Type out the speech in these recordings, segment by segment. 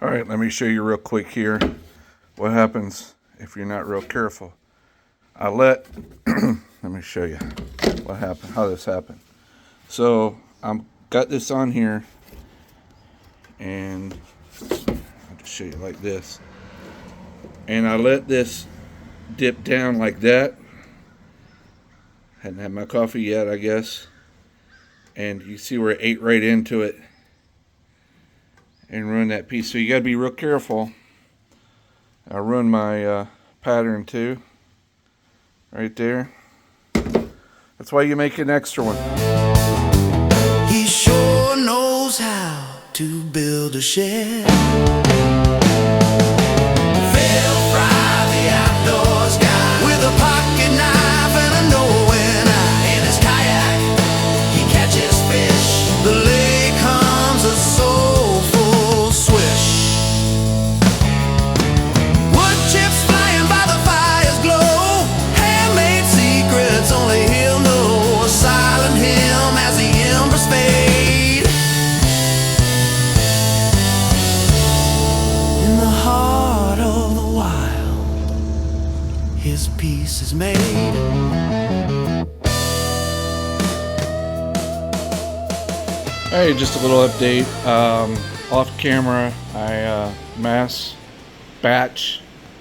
All right, let me show you real quick here what happens if you're not real careful. Let me show you what happened, how this happened. So I'm got this on here, and I'll just show you like this. And I let this dip down like that. Hadn't had my coffee yet, I guess. And you see where it ate right into it and ruined that piece. So you got to be real careful. I ruined my pattern too, right there. That's why you make an extra one. He sure knows how to build a shed. Fail fry the outdoors guy with a pocket knife and a knowing eye. In his kayak, he catches fish. The lake hums a soulful swish. Wood chips flying by the fire's glow. Handmade secrets only he'll know. A silent hymn as the embers fade. In the heart of the wild, his peace is made. Hey, just a little update. Off camera, I mass batch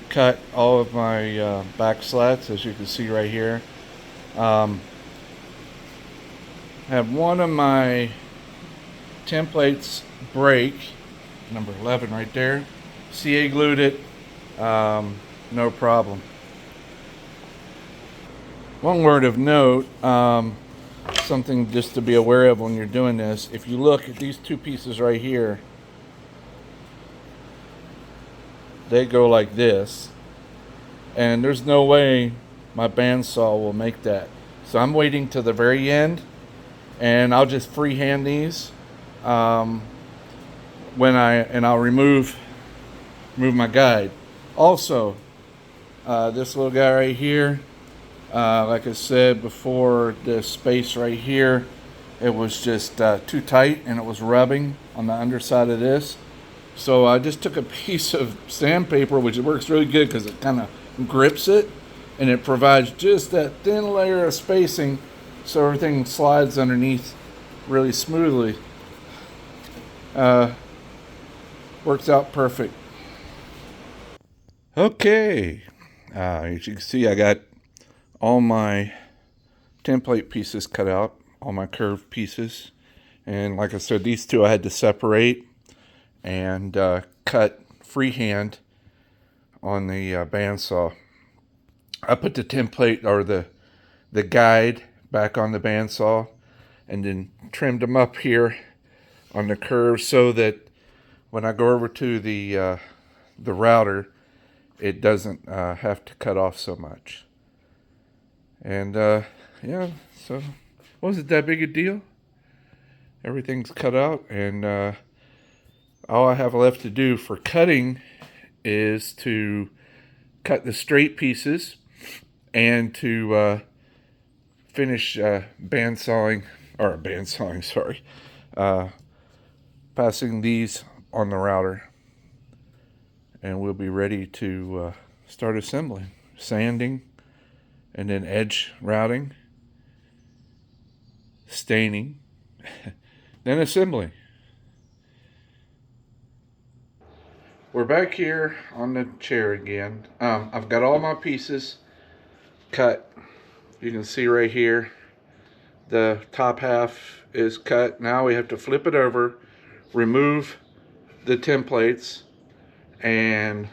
cut all of my back slats, as you can see right here. Have one of my templates break, number 11 right there. CA glued it, no problem. One word of note, something just to be aware of when you're doing this. If you look at these two pieces right here, they go like this, and there's no way my bandsaw will make that. So I'm waiting to the very end, and I'll just freehand these I'll remove my guide. Also, this little guy right here, like I said before, the space right here, it was just too tight and it was rubbing on the underside of this. So I just took a piece of sandpaper, which works really good because it kind of grips it and it provides just that thin layer of spacing so everything slides underneath really smoothly. Works out perfect. Okay, as you can see, I got all my template pieces cut out, all my curved pieces, and like I said, these two I had to separate and cut freehand on the bandsaw. I put the template or the guide back on the bandsaw and then trimmed them up here on the curve so that when I go over to the router, it doesn't have to cut off so much. And yeah, so wasn't that big a deal. Everything's cut out, and all I have left to do for cutting is to cut the straight pieces and to finish bandsawing, sorry, passing these on the router, and we'll be ready to start assembling, sanding, and then edge routing, staining, then assembling. We're back here on the chair again. I've got all my pieces cut. You can see right here, the top half is cut. Now we have to flip it over, remove the templates, and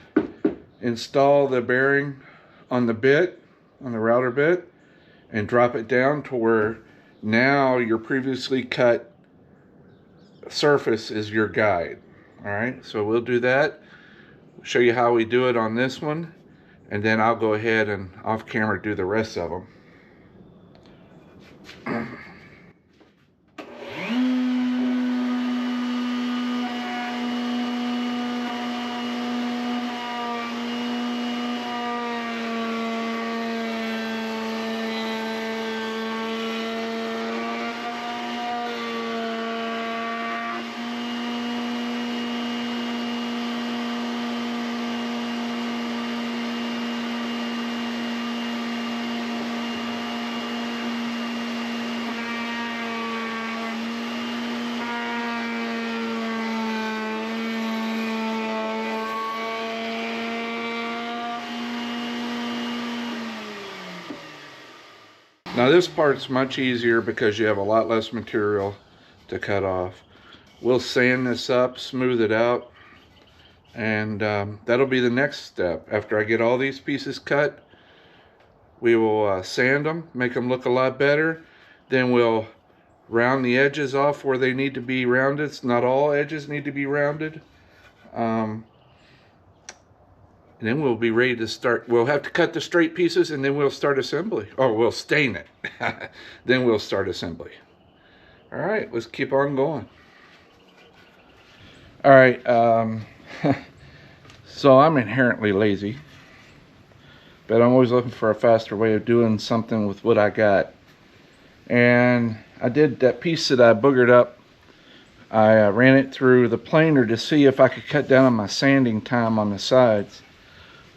install the bearing on the bit, on the router bit, and drop it down to where now your previously cut surface is your guide. All right, so we'll do that. Show you how we do it on this one, and then I'll go ahead and off camera do the rest of them. Now this part's much easier because you have a lot less material to cut off. We'll sand this up, smooth it out, and that'll be the next step. After I get all these pieces cut, we will sand them, make them look a lot better. Then we'll round the edges off where they need to be rounded. Not all edges need to be rounded. And then we'll be ready to start. We'll have to cut the straight pieces, and then we'll start assembly. Or we'll stain it. Then we'll start assembly. All right, let's keep on going. All right, so I'm inherently lazy, but I'm always looking for a faster way of doing something with what I got. And I did that piece that I boogered up. I ran it through the planer to see if I could cut down on my sanding time on the sides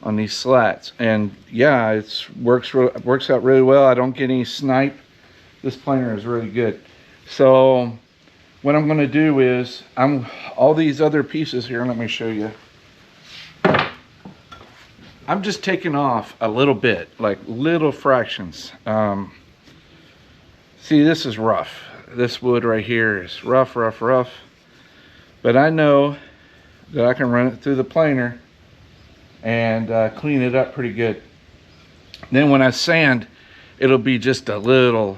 on these slats, and yeah, it works out really well. I don't get any snipe. This planer is really good. So what I'm going to do is all these other pieces here, let me show you. I'm just taking off a little bit, like little fractions. See, this is rough. This wood right here is rough. But I know that I can run it through the planer and clean it up pretty good. Then when I sand, it'll be just a little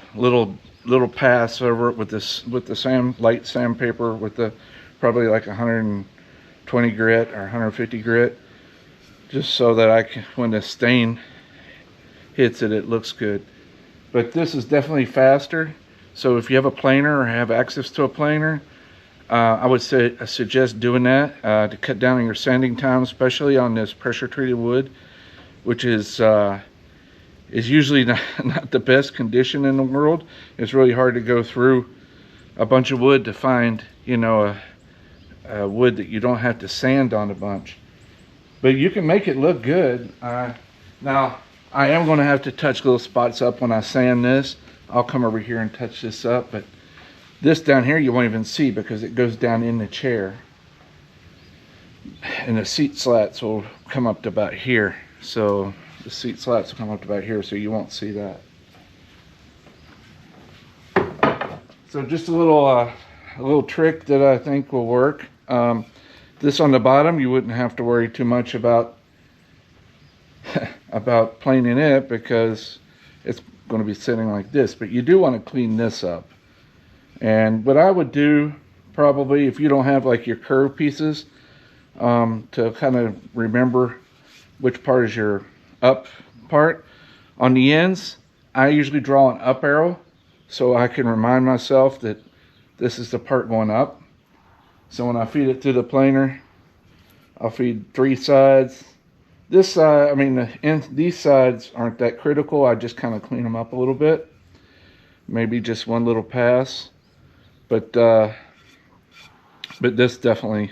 pass over it with the light sandpaper with the probably like 120 grit or 150 grit, just so that when the stain hits it, it looks good. But this is definitely faster. So if you have a planer or have access to a planer, I would suggest doing that to cut down on your sanding time, especially on this pressure treated wood, which is usually not the best condition in the world. It's really hard to go through a bunch of wood to find, you know, a wood that you don't have to sand on a bunch. But you can make it look good. Now, I am going to have to touch little spots up when I sand this. I'll come over here and touch this up, but this down here you won't even see because it goes down in the chair. And the seat slats will come up to about here. So the seat slats will come up to about here, so you won't see that. So just a little trick that I think will work. This on the bottom, you wouldn't have to worry too much about about planing it because it's going to be sitting like this. But you do want to clean this up. And what I would do, probably, if you don't have like your curved pieces, to kind of remember which part is your up part, on the ends, I usually draw an up arrow so I can remind myself that this is the part going up. So when I feed it through the planer, I'll feed 3 sides. This side, I mean, these sides aren't that critical. I just kind of clean them up a little bit. Maybe just one little pass. But this definitely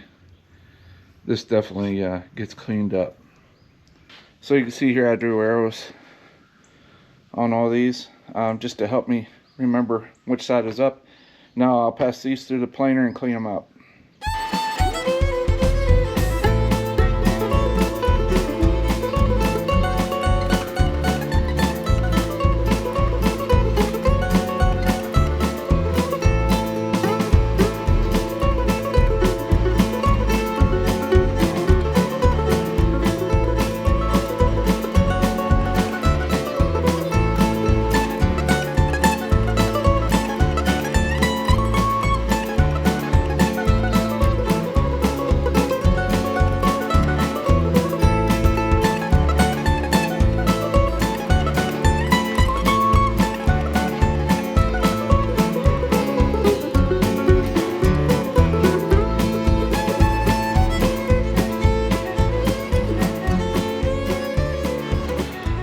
gets cleaned up. So you can see here I drew arrows on all these just to help me remember which side is up. Now I'll pass these through the planer and clean them up.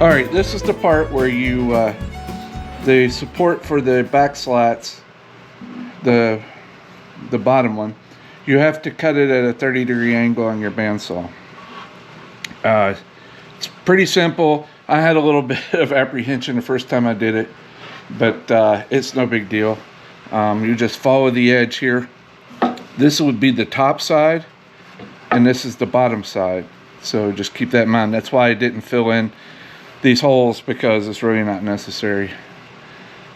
All right, this is the part where you, the support for the back slats, the bottom one, you have to cut it at a 30-degree angle on your bandsaw. It's pretty simple. I had a little bit of apprehension the first time I did it, but it's no big deal. You just follow the edge here. This would be the top side, and this is the bottom side. So just keep that in mind. That's why I didn't fill in these holes, because it's really not necessary.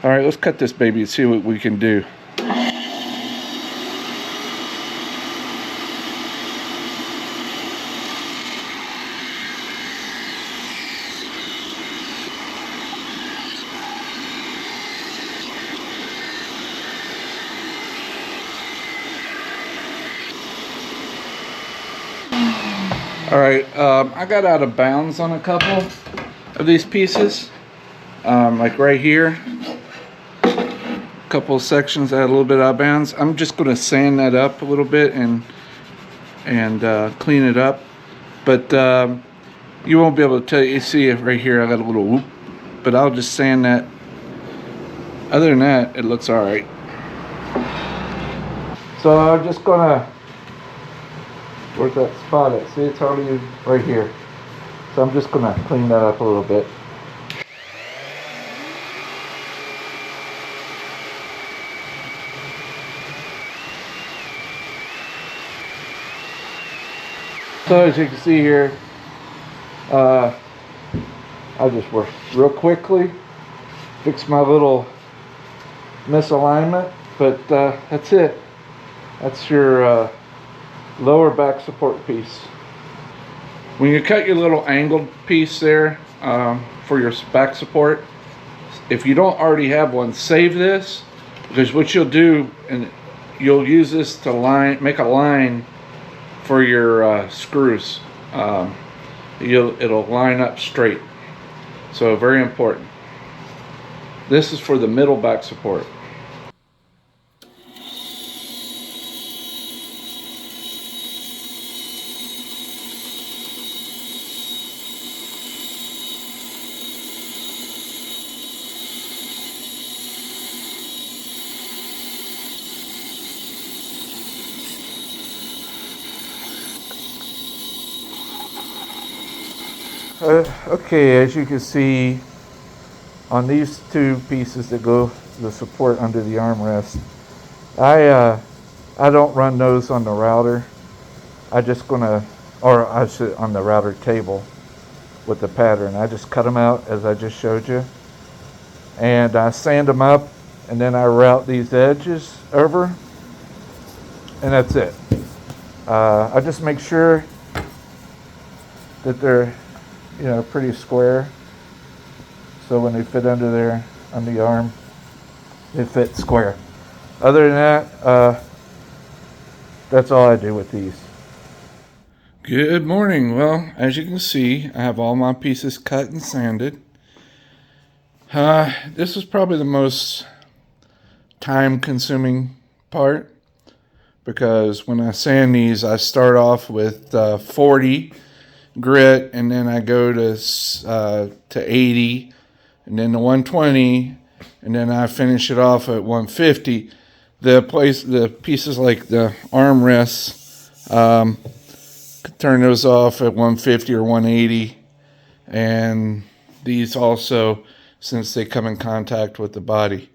All right, let's cut this baby and see what we can do. All right, I got out of bounds on a couple of these pieces, like right here. A couple of sections out a little bit out of bounds. I'm just going to sand that up a little bit and clean it up. But you won't be able to tell. You see it right here. I got a little whoop, but I'll just sand that. Other than that, it looks all right. So I'm just gonna. Where's that spot at? See, it's already right here. So I'm just gonna clean that up a little bit. So as you can see here, I just work real quickly, fix my little misalignment, but that's it. That's your lower back support piece. When you cut your little angled piece there for your back support, if you don't already have one, save this, because what you'll do, and you'll use this to make a line for your screws. It'll line up straight. So very important. This is for the middle back support. Okay, as you can see on these two pieces that go the support under the armrest, I don't run those on the router. I just gonna, or I sit on the router table with the pattern. I just cut them out as I just showed you, and I sand them up, and then I route these edges over, and that's it. I just make sure that they're pretty square, so when they fit under there on the arm, they fit square. Other than that, that's all I do with these. Good morning. Well, as you can see, I have all my pieces cut and sanded. This is probably the most time-consuming part, because when I sand these, I start off with 40 grit, and then I go to 80, and then to 120, and then I finish it off at 150. The pieces like the armrests, turn those off at 150 or 180, and these also, since they come in contact with the body.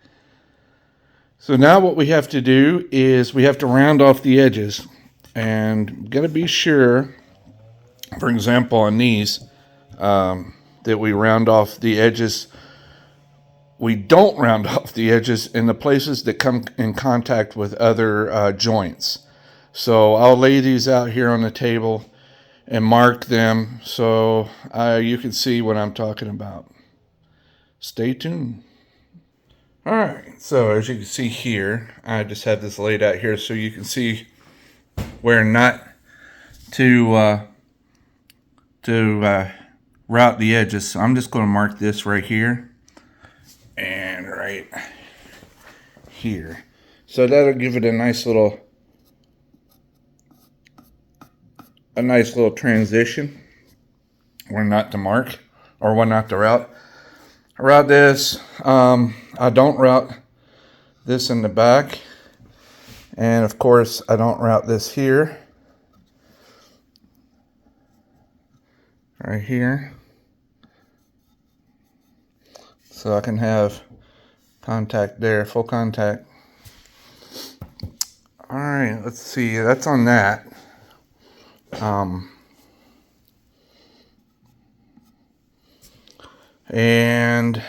So now what we have to do is we have to round off the edges, and got to be sure, for example, on these, that we round off the edges. We don't round off the edges in the places that come in contact with other joints. So I'll lay these out here on the table and mark them so you can see what I'm talking about. Stay tuned. All right, so as you can see here, I just have this laid out here so you can see where not to route the edges. So I'm just going to mark this right here and right here. So that'll give it a nice little transition where not to mark or where not to route. I route this. I don't route this in the back, and of course I don't route this here. Right here, so I can have contact there, full contact. All right, let's see, that's on that. And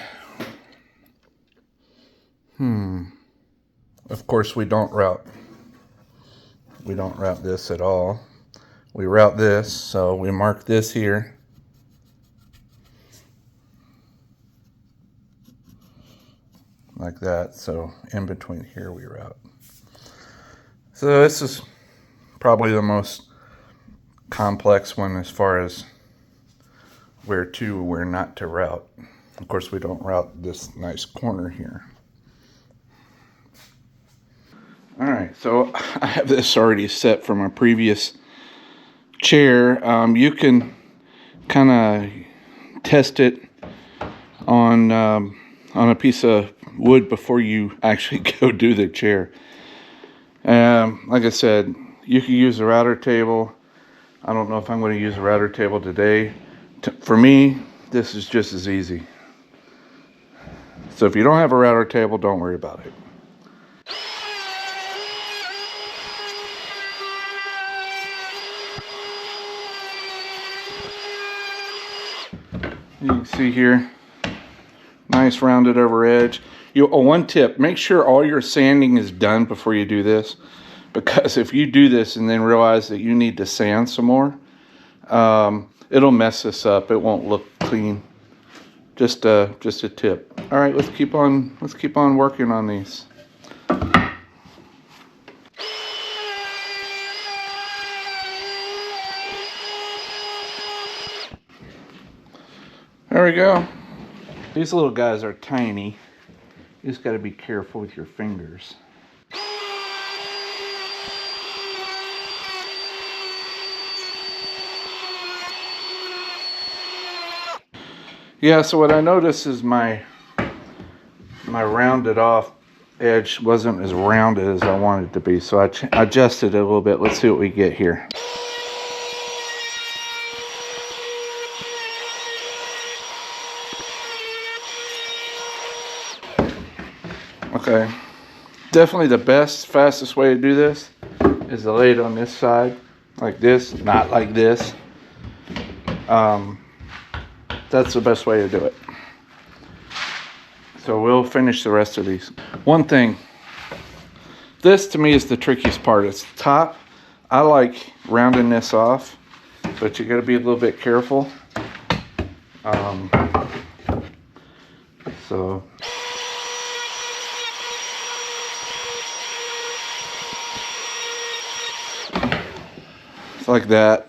Of course, we don't route this at all. We route this, so we mark this here. Like that, so in between here we route. So this is probably the most complex one as far as where to, where not to route. Of course, we don't route this nice corner here. All right, so I have this already set from a previous chair. You can kind of test it on a piece of wood before you actually go do the chair. Like I said, you can use a router table. I don't know if I'm going to use a router table today. For me, this is just as easy. So if you don't have a router table, don't worry about it. You can see here, nice rounded over edge. One tip, make sure all your sanding is done before you do this, because if you do this and then realize that you need to sand some more, it'll mess this up. It won't look clean. Just a tip. All right, let's keep on working on these. There we go. These little guys are tiny. You just got to be careful with your fingers. Yeah, so what I noticed is my rounded off edge wasn't as rounded as I wanted it to be, so I adjusted it a little bit. Let's see what we get here. Okay, definitely the fastest way to do this is to lay it on this side, like this, not like this. That's the best way to do it. So we'll finish the rest of these. One thing, this to me is the trickiest part. It's the top. I like rounding this off, but you got to be a little bit careful. So it's like that.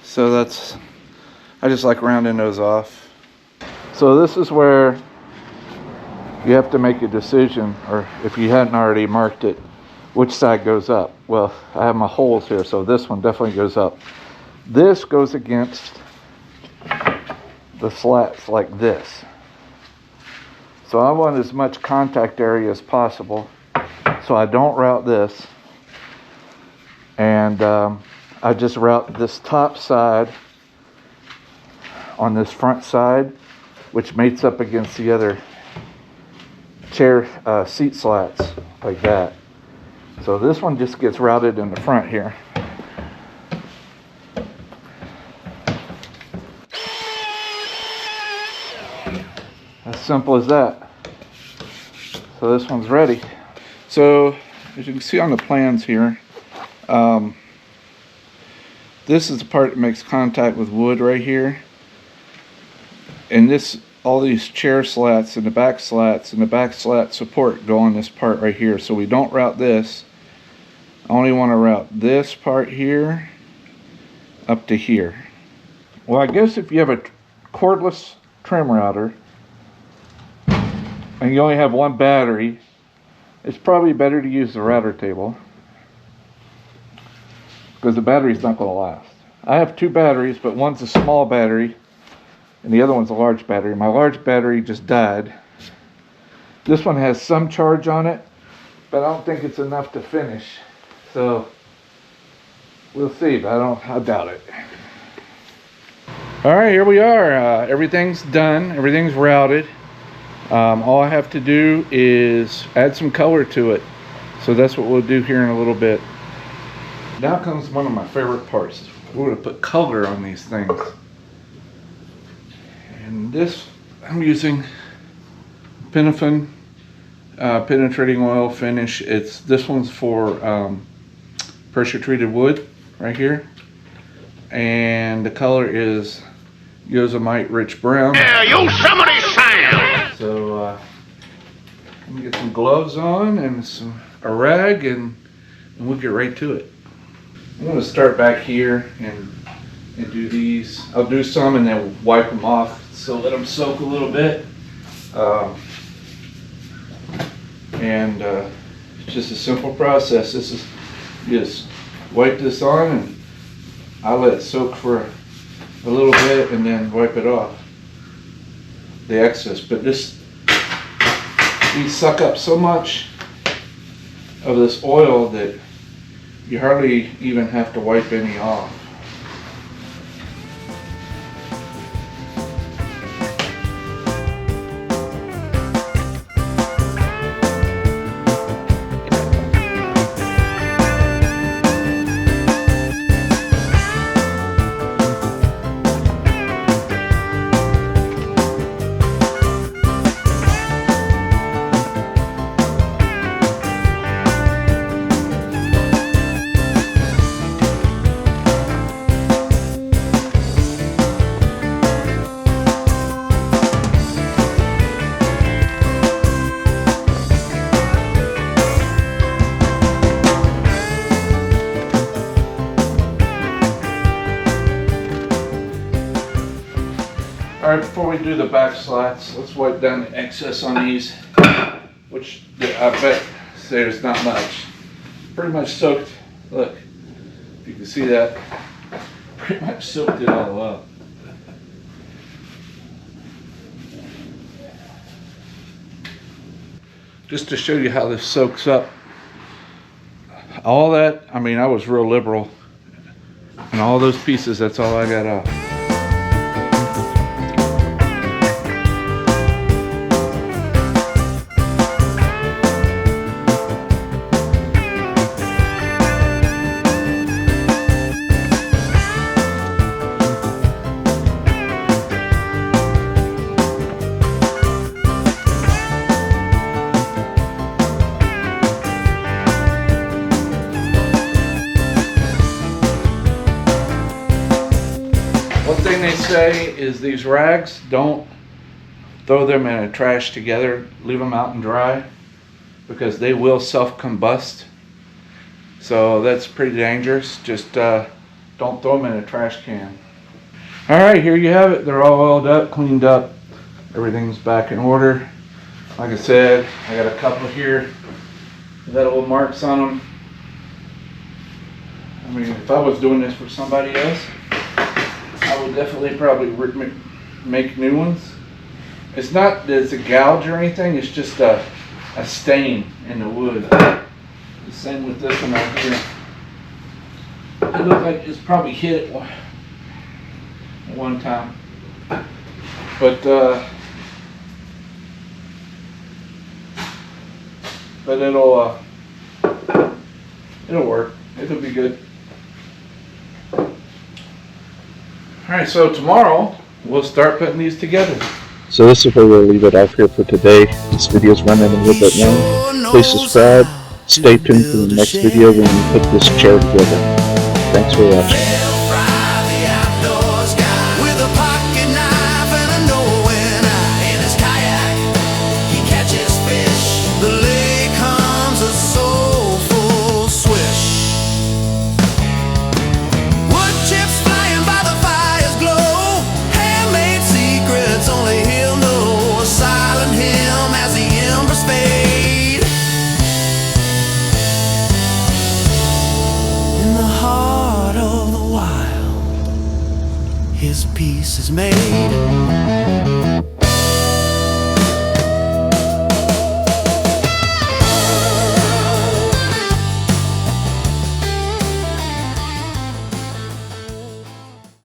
So I just like rounding those off. So this is where you have to make a decision, or if you hadn't already marked it, which side goes up. Well, I have my holes here, so this one definitely goes up. This goes against the slats like this. So I want as much contact area as possible, so I don't route this. And I just route this top side on this front side, which mates up against the other chair seat slats like that. So this one just gets routed in the front here. As simple as that. So this one's ready. So as you can see on the plans here, this is the part that makes contact with wood right here. And all these chair slats and the back slats and the back slat support go on this part right here. So we don't route this. I only want to route this part here up to here. Well, I guess if you have a cordless trim router and you only have one battery, it's probably better to use the router table, because the battery's not going to last. I have two batteries, but one's a small battery and the other one's a large battery. My large battery just died. This one has some charge on it, but I don't think it's enough to finish. So we'll see, but I doubt it. All right, here we are. Everything's done. Everything's routed. All I have to do is add some color to it. So that's what we'll do here in a little bit. Now comes one of my favorite parts. We're going to put color on these things. And this, I'm using Penetrating oil finish. This one's for pressure treated wood right here, and the color is Yosemite Rich Brown. Yeah, Yosemite Sam! So let me get some gloves on and a rag, and we'll get right to it. I'm going to start back here and do these. I'll do some and then wipe them off, so let them soak a little bit. It's just a simple process. This is just wipe this on and I'll let it soak for a little bit and then wipe it off, the excess. But these suck up so much of this oil that you hardly even have to wipe any off. Alright, before we do the back slats, let's wipe down the excess on these, which I bet there's not much. Pretty much soaked, look, if you can see that, pretty much soaked it all up. Just to show you how this soaks up, all that, I mean, I was real liberal, and all those pieces, that's all I got off. One thing they say is these rags, don't throw them in a trash together, leave them out and dry, because they will self-combust. So that's pretty dangerous. Just don't throw them in a trash can. Alright, here you have it. They're all oiled up, cleaned up. Everything's back in order. Like I said, I got a couple here that little marks on them. I mean, if I was doing this for somebody else, I would definitely probably make new ones. It's not that it's a gouge or anything, it's just a stain in the wood. The same with this one right here. It looks like it's probably hit it one time. But it'll work. It'll be good. Alright, so tomorrow we'll start putting these together. So this is where we'll leave it off here for today. This video's running a little bit long. Please subscribe. Stay tuned for the next video when we put this chair together. Thanks for watching. His peace is made.